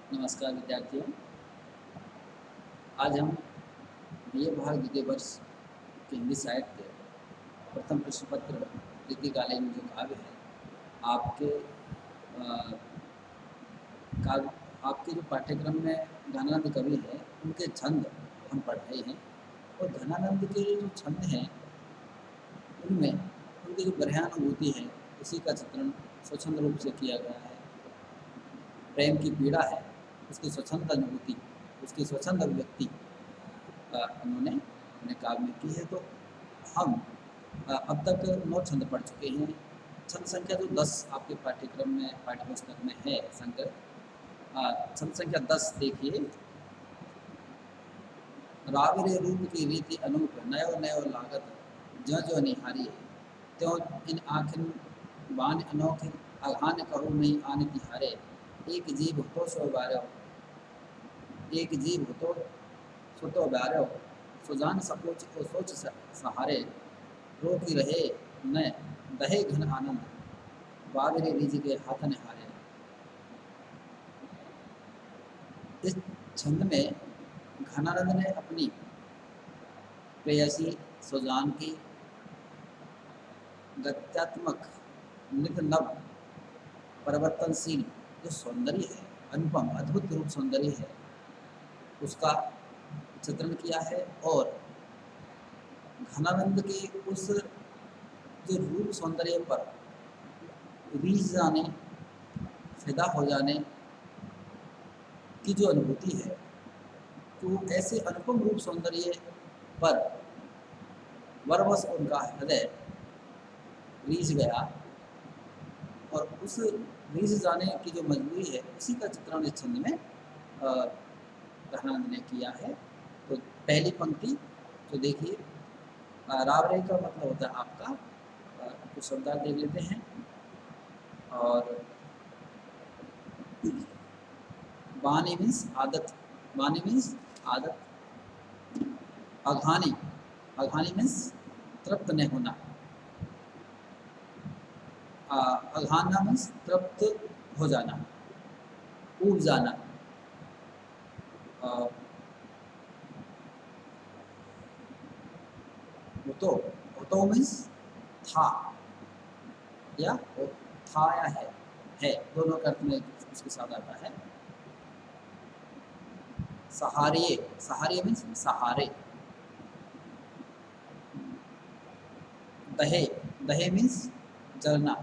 नमस्कार विद्यार्थियों। आज हम बीए भाग द्वितीय वर्ष के हिंदी साहित्य प्रथम प्रश्न पत्र रीतिकालीन जो काव्य है आपके काव्य आपके जो पाठ्यक्रम में घनानंद कवि है उनके छंद हम पढ़ रहे हैं। और घनानंद के जो छंद हैं उनमें उनकी जो ग्रहणानुभूति है उसी का चित्रण स्वच्छंद रूप से किया गया है। प्रेम की पीड़ा है, उसकी स्वच्छंद अनुभूति, उसकी स्वच्छंद अभिव्यक्ति उन्होंने अपने काव्य में की है। तो हम अब तक 9 छंद पढ़ चुके हैं। छंद संख्या जो 10 आपके पाठ्यक्रम में पाठ्यपुस्तक में है संग्रह, छंद संख्या 10 देखिए। राविरे रूप की रीति अनूप, नयो नयो लागत ज्यों ज्यों निहारी, त्यों इन आखिन बान अनोखी, अघान कहूँ नहीं आन तिहारे। एक जीव हो तो सो बारो, एक जीव हो तो सो तो बारो, सुजान सपोच को सोच सहारे, रोकी रहे न दहे घन आनंद, बाबरे रीज के हाथन हारे। इस छंद में घनानंद ने अपनी प्रेयसी सुजान की गत्यात्मक नित नव परिवर्तनशील जो सौंदर्य है, अनुपम अद्भुत रूप सौंदर्य है, उसका चित्रण किया है। और घनानंद के उस जो रूप सौंदर्य पर रीझ जाने, फिदा हो जाने की जो अनुभूति है, तो ऐसे अनुपम रूप सौंदर्य पर वरवश उनका हृदय रीझ गया। और उस रीझ जाने की जो मजबूरी है उसी का चित्रण इस छंद में घनानंद ने किया है। तो पहली पंक्ति तो देखिए, रावरे का मतलब होता है आपका, कुछ शब्दार्थ देख लेते हैं। और बानी मीन्स आदत, बानी मीन्स आदत, अघानी, अघानी मीन्स तृप्त नहीं होना, अघाना मीन्स तृप्त हो जाना, ऊब जाना। होतो मीन्स था या था या है दोनों का अर्थ में उसके साथ आता है। सहारिये, सहारिये मीन्स सहारे। दहे, दहे मीन्स जलना।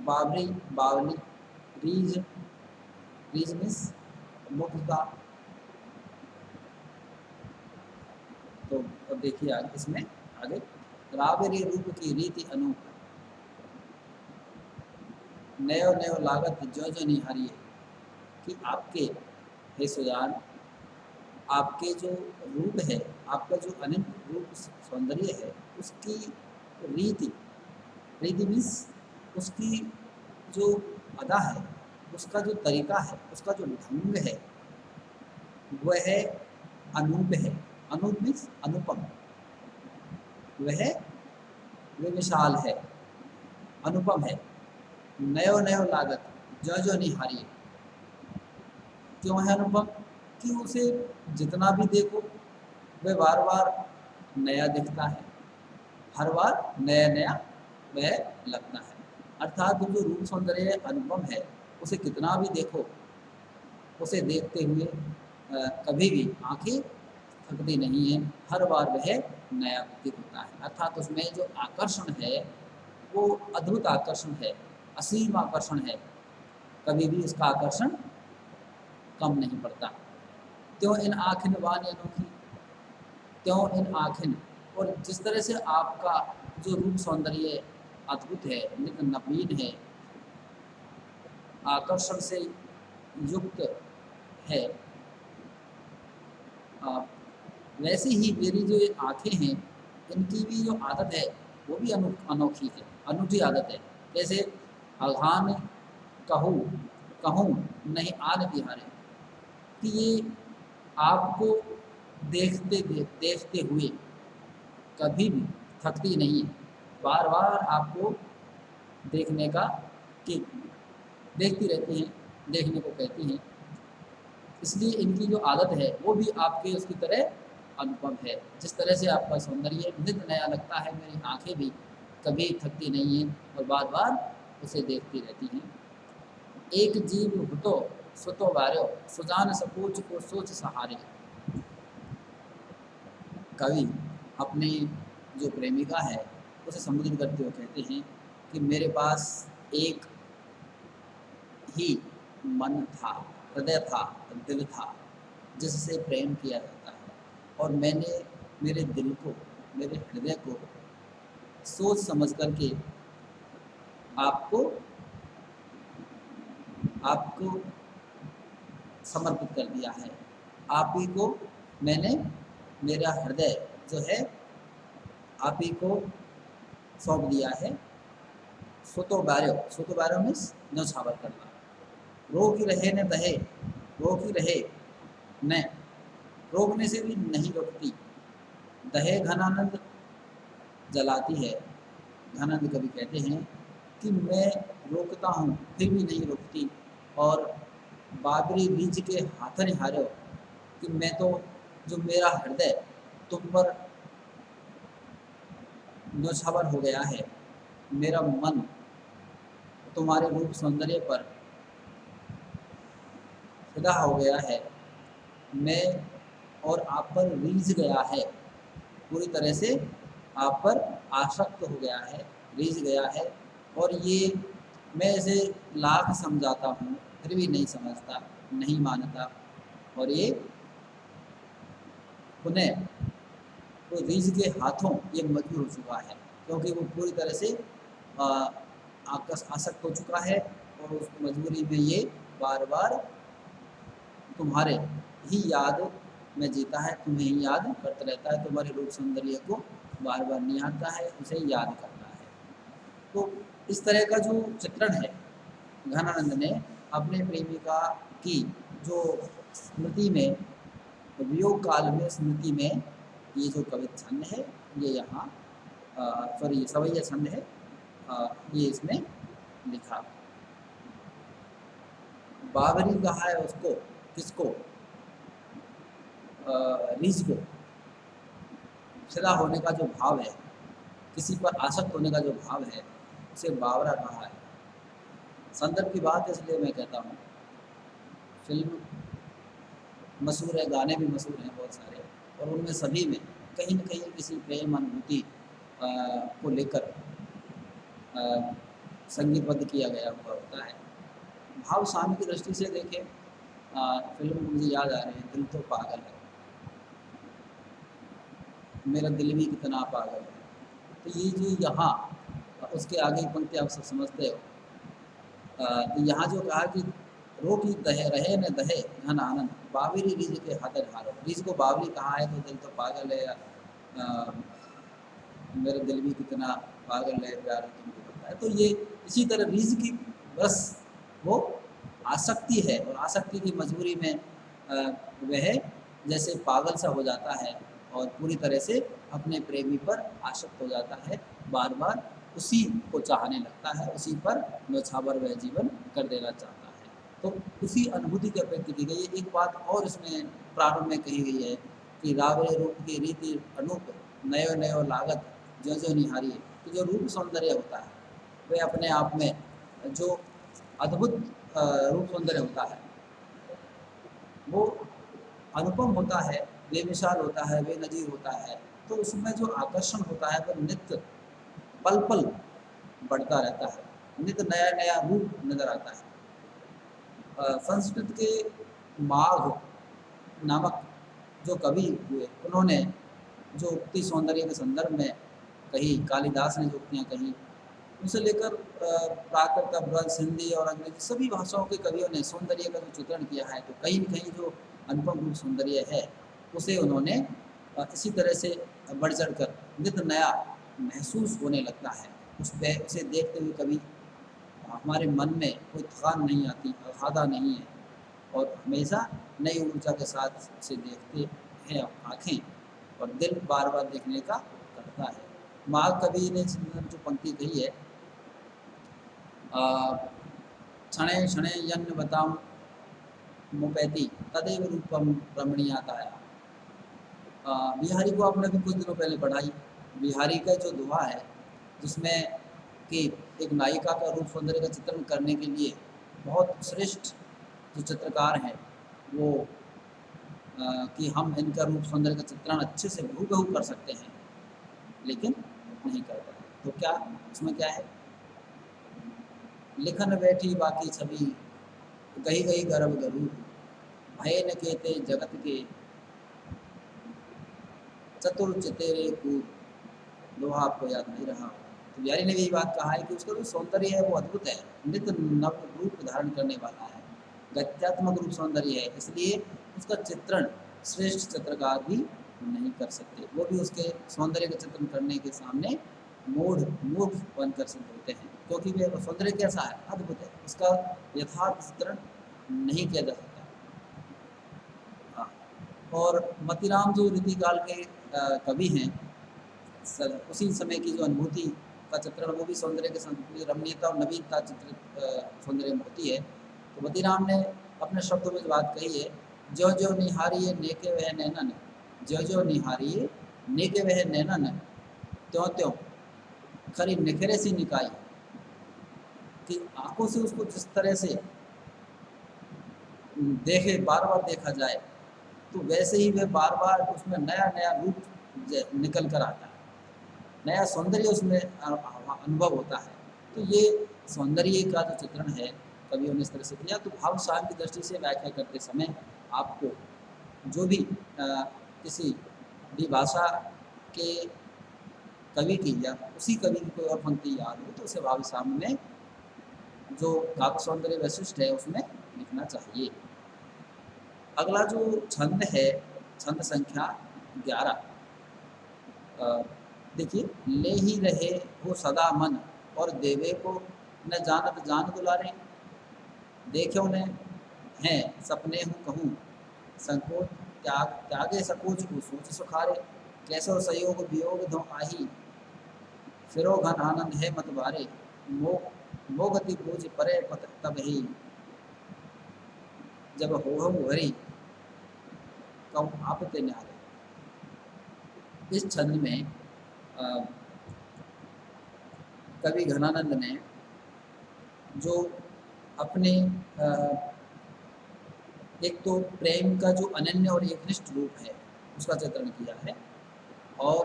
बावरी, बावली, रीज, रीज मीन्स मुक्ता। तो अब देखिए आगे, इसमें आगे रावरी रूप की रीति अनूप, नयो नयो लागत जो जो निहारिये, कि आपके हे सुजान, आपके जो रूप है, आपका जो अनंत रूप सौंदर्य है, उसकी रीति, रीति मीन्स उसकी जो अदा है, उसका जो तरीका है, उसका जो ढंग है, वह अनूप है। अनूप मीन्स अनुपम, वह विशाल है, अनुपम है। नयो नयो लागत जो जो निहारिये, क्यों है अनुपम? कि उसे जितना भी देखो वह बार बार नया दिखता है, हर बार नया नया वह लगता है। अर्थात जो रूप सौंदर्य अनुपम है, उसे कितना भी देखो, उसे देखते हुए कभी भी आंखें थकती नहीं है, हर बार वह नया प्रतीत होता है। अर्थात उसमें जो आकर्षण है वो अद्भुत आकर्षण है, असीम आकर्षण है, कभी भी उसका आकर्षण कम नहीं पड़ता। त्यों इन आँखिन वाणी अनोखी, त्यों इन आँखिन, और जिस तरह से आपका जो रूप सौंदर्य अद्भुत है, नित नवीन है, आकर्षण से युक्त है, वैसे ही मेरी जो ये आँखें हैं, इनकी भी जो आदत है वो भी अनोखी है, अनूठी आदत है। जैसे अघान कहूँ, कहूँ नहीं आन तिहारे, कि ये आपको देखते हुए कभी भी थकती नहीं है, बार बार आपको देखने का कि देखती रहती हैं, देखने को कहती हैं। इसलिए इनकी जो आदत है वो भी आपके उसकी तरह अनुपम है। जिस तरह से आपका सौंदर्य नित नया लगता है, मेरी आंखें भी कभी थकती नहीं हैं और बार बार उसे देखती रहती हैं। एक जीव हुतो सुतो वार्यो, सुजान सपूच को सोच सहारे। कवि अपनी जो प्रेमिका है उसे संबोधित करते हुए कहते हैं कि मेरे पास एक ही मन था, हृदय था, दिल था, जिससे प्रेम किया जाता है, और मैंने मेरे दिल को, मेरे हृदय को सोच समझ करके आपको आपको समर्पित कर दिया है। आप ही को मैंने, मेरा हृदय जो है आप ही को सौंप दिया है। सुतो बारो मीन्स न्यौछावर करना। रोक ही रहे न दहे, रोक ही रहे न, रोकने से भी नहीं रोकती। दहे घनानंद जलाती है। घनानंद कवि कहते हैं कि मैं रोकता हूँ फिर भी नहीं रोकती, और बाबरी रीछ के हाथन हारो, कि मैं तो, जो मेरा हृदय तुम पर न्यौछावर हो गया है, मेरा मन तुम्हारे रूप सौंदर्य पर फिदा हो गया है, मैं और आप पर रीझ गया है, पूरी तरह से आप पर आसक्त हो गया है, रीझ गया है। और ये मैं इसे लाख समझाता हूँ फिर भी नहीं समझता, नहीं मानता, और ये पुनः वो रीझ के हाथों ये मजबूर हो चुका है, क्योंकि वो पूरी तरह से आसक्त हो चुका है, और उस मजबूरी में ये बार बार तुम्हारे ही याद में जीता है, तुम्हें ही याद करता रहता है, तुम्हारे रूप सौंदर्य को बार बार निहारता है, उसे याद करता है। तो इस तरह का जो चित्रण है घनानंद ने अपने प्रेमिका की जो स्मृति में, वियोग काल में स्मृति में, ये जो कवि छंद है ये यहाँ सॉरी सवैया छंद है, ये इसमें लिखा। बाबरी कहा है उसको, किसको, रीझ को। फिदा होने का जो भाव है, किसी पर आसक्त होने का जो भाव है, उसे बावरा कहा है। संदर्भ की बात है इसलिए मैं कहता हूँ, फिल्म मशहूर है, गाने भी मशहूर हैं बहुत सारे, और उनमें सभी में कहीं न कहीं किसी प्रेम अनुभूति को लेकर संगीतबद्ध किया गया हुआ होता है। भाव साम्य की दृष्टि से देखें, फिल्म मुझे याद आ रही है, दिल तो पागल है, मेरा दिल भी कितना पागल है। तो ये जो यहाँ उसके आगे की पंक्ति आप सब समझते हो, तो यहाँ जो कहा कि रोकी दहे रहे न दहे घन आनंद, बावरी रीझ के हाथर हारो। रीझ को बावरी कहा है तो दिल तो पागल है, मेरा दिल भी कितना पागल है, प्यार तुमको पता है। तो ये इसी तरह रीझ की बस वो आसक्ति है, और आसक्ति की मजबूरी में वह जैसे पागल सा हो जाता है और पूरी तरह से अपने प्रेमी पर आसक्त हो जाता है, बार बार उसी को चाहने लगता है, उसी पर न्यौछावर वह जीवन कर देना चाहता है। तो उसी अनुभूति की अपेक्षा की गई है। एक बात और इसमें प्रारंभ में कही गई है कि रावरे रूप की रीति अनूप, नयो नयो लागत जो जो निहारी है। तो जो रूप सौंदर्य होता है वह अपने आप में जो अद्भुत रूप सौंदर्य होता है वो अनुपम होता है, बेमिसाल होता है, बेनजीर होता है। तो उसमें जो आकर्षण होता है वो नित्य पल पल बढ़ता रहता है, नित्य नया नया रूप नजर आता है। संस्कृत के माघ नामक जो कवि हुए, उन्होंने जो उक्ति सौंदर्य के संदर्भ में कही, कालिदास ने जो उक्तियाँ कही, उनसे लेकर प्राकृत, ब्रज, हिंदी और अंग्रेजी सभी भाषाओं के कवियों ने सौंदर्य का जो चित्रण किया है, तो कहीं न कहीं जो अनुपम रूप सौंदर्य है उसे उन्होंने इसी तरह से बढ़ चढ़ कर नित्य नया महसूस होने लगता है। उसे देखते हुए कभी हमारे मन में कोई थकान नहीं आती, अगाधा नहीं है, और हमेशा नई ऊर्जा के साथ उसे देखते हैं आँखें, और दिल बार बार देखने का करता है। माघ कवि ने जो पंक्ति कही है, क्षणे क्षणे यन्न बताम मुपैति तदैव रूपम रमणीयताया। बिहारी को आपने भी कुछ दिनों पहले पढ़ाई। बिहारी का जो दोहा है जिसमें कि एक नायिका का रूप सौंदर्य का चित्रण करने के लिए बहुत श्रेष्ठ जो चित्रकार हैं वो कि हम इनका रूप सौंदर्य का चित्रण अच्छे से हूबहू कर सकते हैं, लेकिन नहीं कर पाए। तो क्या इसमें क्या है? लिखन बैठी बाकी छवि गही गही गर्भ गरूर भय न केते जगत के चतुर चितेरे कूर। दोहा आपको याद नहीं रहा। तो बिहारी ने भी यही बात कहा है कि उसका जो सौंदर्य है वो अद्भुत है, नित्य नव रूप धारण करने वाला है, गत्यात्मक रूप सौंदर्य है, इसलिए उसका चित्रण श्रेष्ठ चित्रकार भी नहीं कर सकते। वो भी उसके सौंदर्य का चित्रण करने के सामने मूर्ख बनकर सिद्ध होते हैं, क्योंकि वे सौंदर्य कैसा है? अद्भुत है, उसका यथार्थ चित्रण नहीं किया जा सकता। हाँ, और मतीराम जो रीतिकाल के कवि हैं, उसी समय की जो अनुभूति का चित्रण वो भी सौंदर्य के साथ रमणीयता और नवीनता चित्रित सौंदर्य में होती है। तो मतीराम ने अपने शब्दों में जो बात कही है, ज्यो ज्यो निहारिये नेके वह नैनन, ज्यो ज्यो निहारिये नेके वह नैनन, त्यों त्यों खरी निखरे सी निकाई। कि आंखों से उसको जिस तरह से देखे, बार बार देखा जाए, तो वैसे ही वह बार बार उसमें नया नया रूप निकल कर आता है, नया सौंदर्य उसमें अनुभव होता है। तो ये सौंदर्य का जो चित्रण है कवियों ने इस तरह से किया। तो भाव सार की दृष्टि से व्याख्या करते समय आपको जो भी किसी भी भाषा के कवि की या उसी कवि की कोई और पंक्ति याद हो तो उसे भाव साम्य में जो काव्य सौंदर्य वैशिष्ट है उसमें लिखना चाहिए। अगला जो छंद है, छंद संख्या 11, देखिए, ले ही रहे हो सदा मन और देवे को न जानत जान दुलारे, देखे उन्हें हैं सपने हूँ कहूँ संकोच त्यागे सकोच को सोच सुखारे, कैसो संयोग वियोग धो आही फिरो घन आनंद है मत बारे, मोगति पूज परे पत तब ही जब हो हरी कहूँ आप ते न्यारे। इस छंद में कवि घनानंद ने जो अपने एक तो प्रेम का जो अनन्य और एकनिष्ठ रूप है उसका चित्रण किया है, और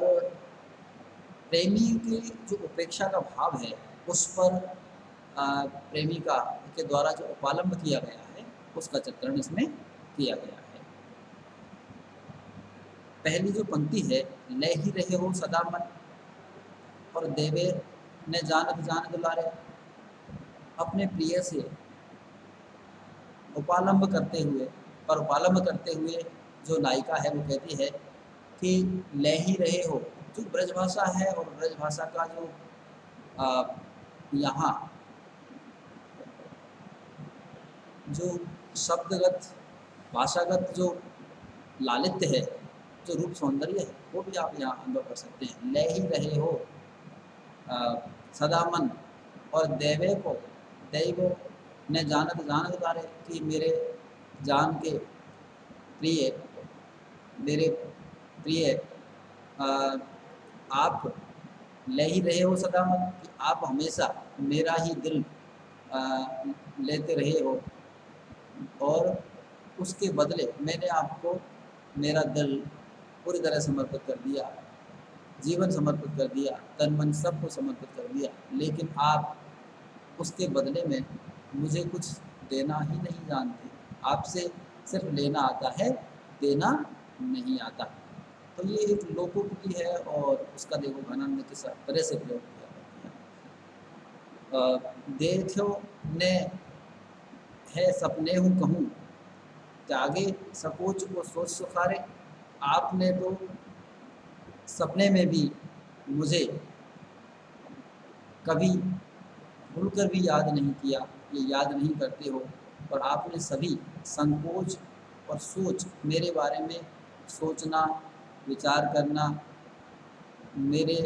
प्रेमी की जो उपेक्षा का भाव है उस पर प्रेमिका के द्वारा जो उपालंब किया गया है उसका चित्रण इसमें किया गया है। पहली जो पंक्ति है, ले ही रहे हो सदा मन और देवे ने जानत जान दुलारे, अपने प्रिय से उपालंब करते हुए, और उपालंब करते हुए जो नायिका है वो कहती है कि ले ही रहे हो, जो ब्रजभाषा है और ब्रजभाषा का जो यहाँ जो शब्दगत भाषागत जो लालित्य है, जो रूप सौंदर्य है, वो भी आप यहाँ अनुभव कर सकते हैं। ले ही रहे हो सदा मन और देवे को दैव ने जानत जानत तारे, कि मेरे जान के प्रिय, मेरे प्रिय आप ले ही रहे हो सदा मन, कि आप हमेशा मेरा ही दिल लेते रहे हो, और उसके बदले मैंने आपको मेरा दिल पूरी तरह समर्पित कर दिया, जीवन समर्पित कर दिया, तन मन सबको समर्पित कर दिया, लेकिन आप उसके बदले में मुझे कुछ देना ही नहीं जानते। आपसे सिर्फ लेना आता है, देना नहीं आता। तो ये एक लोकोक्ति है और उसका देखो घनानंद ने किस तरह से प्रयोग किया। देखो ने है सपने हूँ कहूँ त्यागे सकोच को सोच सुखारे, आपने तो सपने में भी मुझे कभी भूलकर भी याद नहीं किया, ये याद नहीं करते हो, और आपने सभी संकोच और सोच, मेरे बारे में सोचना, विचार करना, मेरे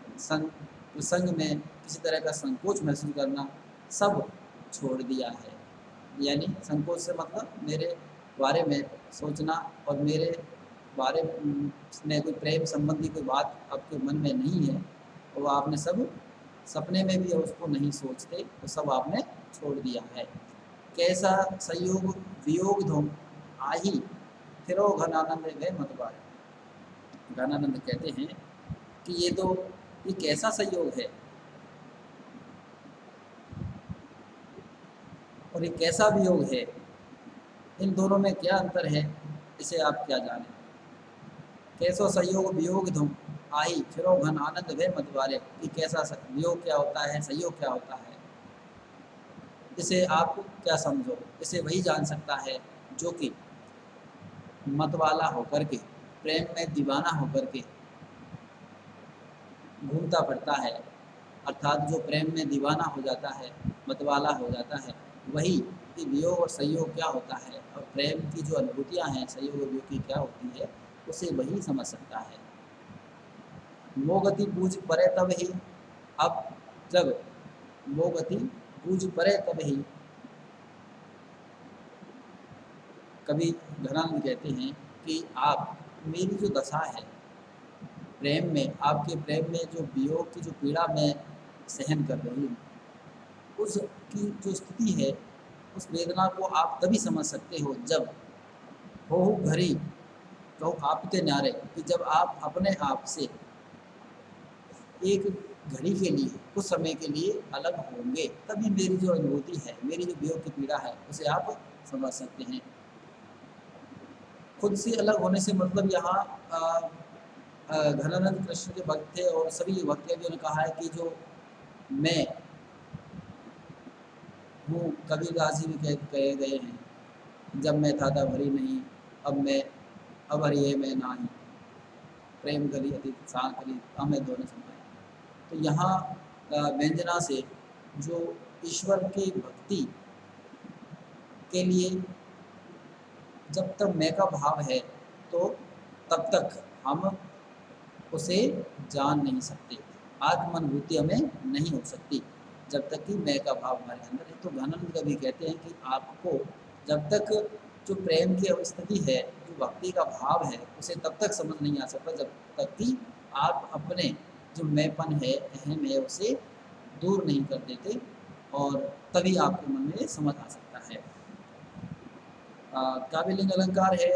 प्रसंग में किसी तरह का संकोच महसूस करना, सब छोड़ दिया है। यानी संकोच से मतलब मेरे बारे में सोचना और मेरे बारे में कोई प्रेम संबंधी कोई बात आपके मन में नहीं है, वो आपने सब सपने में भी उसको नहीं सोचते, तो सब आपने छोड़ दिया है। कैसा संयोग वियोग धूम आही फिरो घनानंद वे मतवारे। घनानंद कहते हैं कि ये कैसा संयोग है और ये कैसा वियोग है, इन दोनों में क्या अंतर है, इसे आप क्या जानें। कैसो संयोग वियोग धुम आई फिरो घन आनंद वे मतवारे, कि कैसा वियोग क्या होता है, संयोग क्या होता है, इसे आप क्या समझो। इसे वही जान सकता है जो कि मतवाला होकर के, प्रेम में दीवाना होकर के घूमता फिरता है। अर्थात जो प्रेम में दीवाना हो जाता है, मतवाला हो जाता है, वही कि वियोग और संयोग क्या होता है और प्रेम की जो अनुभूतियाँ हैं संयोग और वियोग की क्या होती है, उसे वही समझ सकता है। मोगति बूझ परे तब ही, अब जब मोगति बूझ परे तब ही, कभी घनानंद कहते हैं कि आप मेरी जो दशा है प्रेम में, आपके प्रेम में जो वियोग की जो पीड़ा मैं सहन कर रही हूँ, उसकी जो स्थिति है, उस वेदना को आप तभी समझ सकते हो जब हो घड़ी तो आपके न्यारे, कि जब आप अपने आप से एक घड़ी के लिए, कुछ समय के लिए अलग होंगे, तभी मेरी जो अनुभूति है, मेरी जो वियोग की पीड़ा है, उसे आप समझ सकते हैं। खुद से अलग होने से मतलब यहाँ घनानंद कृष्ण के भक्त थे और सभी भक्त भी उन्होंने कहा है कि जो मैं हूँ, कबीर दास जी भी कहे गए हैं, जब मैं था तब हरि नहीं, अब हरि है मैं नाही, प्रेम करी अति सान करी हमें दोनों समय। तो यहाँ व्यंजना से जो ईश्वर की भक्ति के लिए जब तक मैं का भाव है, तो तब तक हम उसे जान नहीं सकते, आत्मानुभूति हमें नहीं हो सकती जब तक कि मैं का भाव हमारे अंदर है। तो घनानंद कवि कहते हैं कि आपको जब तक जो प्रेम की स्थिति है, जो भक्ति का भाव है, उसे तब तक समझ नहीं आ सकता जब तक कि आप अपने जो मैंपन है, अहम है, उसे दूर नहीं कर देते, और तभी आपके मन में समझ आ सकता है। काव्यलिंग अलंकार है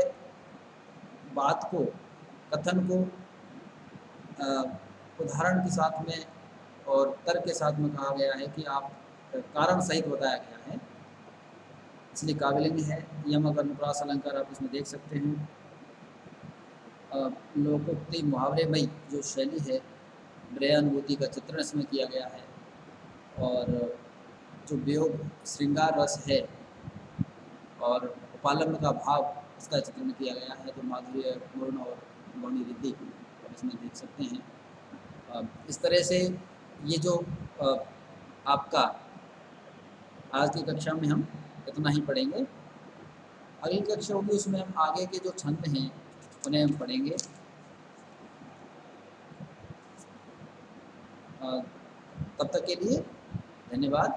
बात को, कथन को उदाहरण के साथ में और तर्क के साथ में कहा गया है कि आप कारण सहित बताया गया है, इसलिए काव्यलिंग है। यम कर्णप्रास अलंकार आप इसमें देख सकते हैं। लोकोक्ति मुहावरेमयी जो शैली है, ब्रयानुभूति का चित्रण इसमें किया गया है, और जो वियोग श्रृंगार रस है और उपालम्ब का भाव, इसका चित्रण किया गया है। तो माधुर्य पूर्ण और गौणी रिद्धि आप इसमें देख सकते हैं। इस तरह से ये जो आपका आज की कक्षा में हम इतना ही पढ़ेंगे। अगली कक्षा होगी उसमें हम आगे के जो छंद हैं उन्हें हम पढ़ेंगे। तब तक के लिए धन्यवाद।